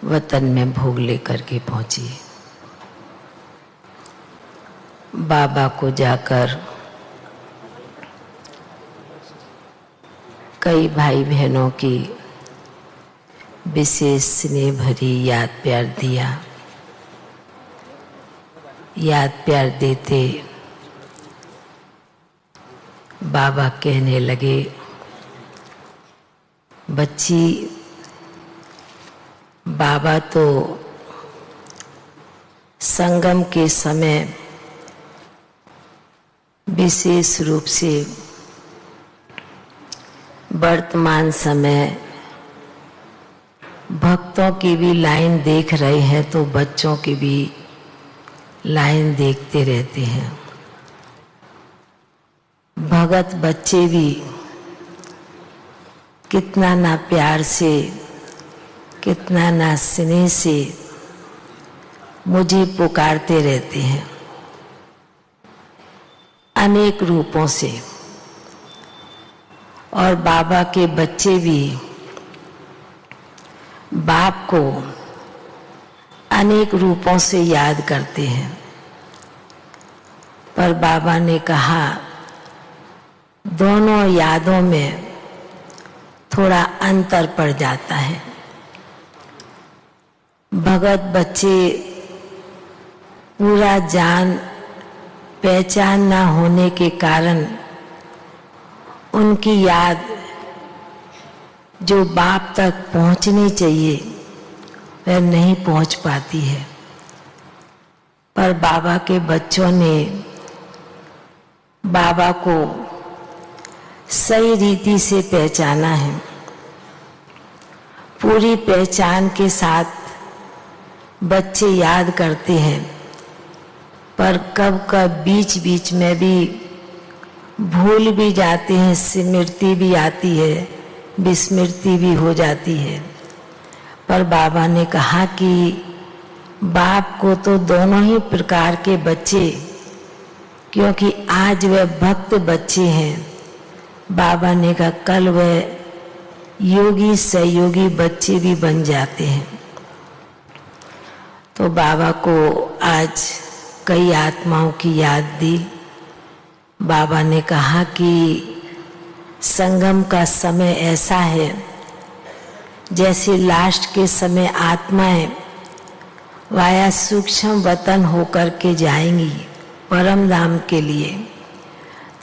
वतन में भोग लेकर के पहुंची। बाबा को जाकर कई भाई बहनों की विशेष स्नेह भरी याद प्यार दिया। याद प्यार देते बाबा कहने लगे, बच्ची, बाबा तो संगम के समय विशेष रूप से वर्तमान समय भक्तों की भी लाइन देख रहे हैं तो बच्चों की भी लाइन देखते रहते हैं। भगत बच्चे भी कितना ना प्यार से, कितना ना स्नेह से मुझे पुकारते रहते हैं, अनेक रूपों से। और बाबा के बच्चे भी बाप को अनेक रूपों से याद करते हैं। पर बाबा ने कहा, दोनों यादों में थोड़ा अंतर पड़ जाता है। भगत बच्चे पूरा जान पहचान ना होने के कारण उनकी याद जो बाप तक पहुंचनी चाहिए वह नहीं पहुंच पाती है। पर बाबा के बच्चों ने बाबा को सही रीति से पहचाना है। पूरी पहचान के साथ बच्चे याद करते हैं, पर कब कब बीच बीच में भी भूल भी जाते हैं, स्मृति भी आती है, विस्मृति भी हो जाती है। पर बाबा ने कहा कि बाप को तो दोनों ही प्रकार के बच्चे, क्योंकि आज वह भक्त बच्चे हैं, बाबा ने कहा कल वह योगी सहयोगी बच्चे भी बन जाते हैं। तो बाबा को आज कई आत्माओं की याद दी। बाबा ने कहा कि संगम का समय ऐसा है जैसे लास्ट के समय आत्माएं वाया सूक्ष्म वतन होकर के जाएंगी परम धाम के लिए।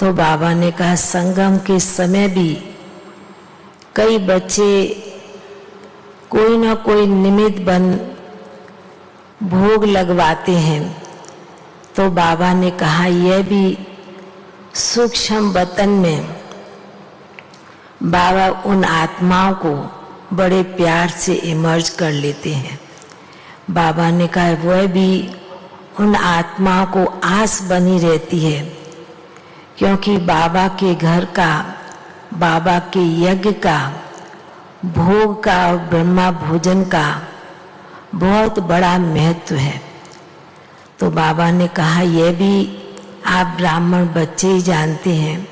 तो बाबा ने कहा संगम के समय भी कई बच्चे कोई ना कोई निमित्त बन भोग लगवाते हैं। तो बाबा ने कहा यह भी सूक्ष्म वतन में बाबा उन आत्माओं को बड़े प्यार से इमर्ज कर लेते हैं। बाबा ने कहा वह भी उन आत्माओं को आस बनी रहती है, क्योंकि बाबा के घर का, बाबा के यज्ञ का, भोग का और ब्रह्मा भोजन का बहुत बड़ा महत्व है। तो बाबा ने कहा यह भी आप ब्राह्मण बच्चे ही जानते हैं,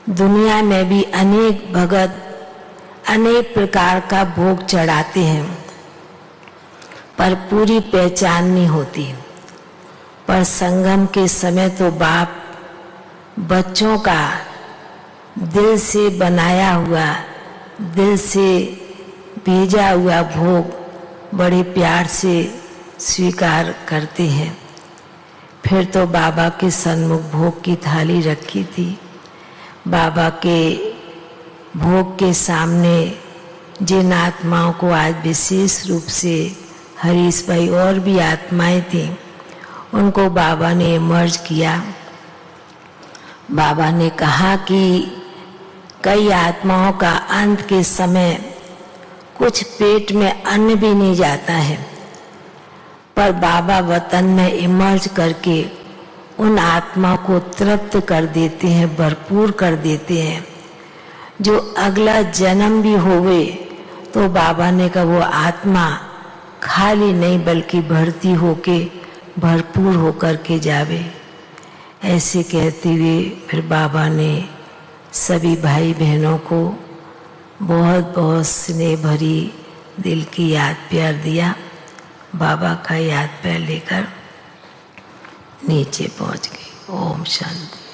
दुनिया में भी अनेक भगत अनेक प्रकार का भोग चढ़ाते हैं, पर पूरी पहचान नहीं होती। पर संगम के समय तो बाप बच्चों का दिल से बनाया हुआ, दिल से भेजा हुआ भोग बड़े प्यार से स्वीकार करते हैं। फिर तो बाबा के सन्मुख भोग की थाली रखी थी। बाबा के भोग के सामने जिन आत्माओं को आज विशेष रूप से हरीश भाई और भी आत्माएं थी, उनको बाबा ने इमर्ज किया। बाबा ने कहा कि कई आत्माओं का अंत के समय कुछ पेट में अन्न भी नहीं जाता है, पर बाबा वतन में इमर्ज करके उन आत्मा को तृप्त कर देते हैं, भरपूर कर देते हैं। जो अगला जन्म भी होवे तो बाबा ने कहा वो आत्मा खाली नहीं बल्कि भर्ती होके भरपूर होकर के जावे। ऐसे कहते हुए फिर बाबा ने सभी भाई बहनों को बहुत बहुत स्नेह भरी दिल की याद प्यार दिया, बाबा का याद प्यार लेकर नीचे पहुंच गई। ओम शांति।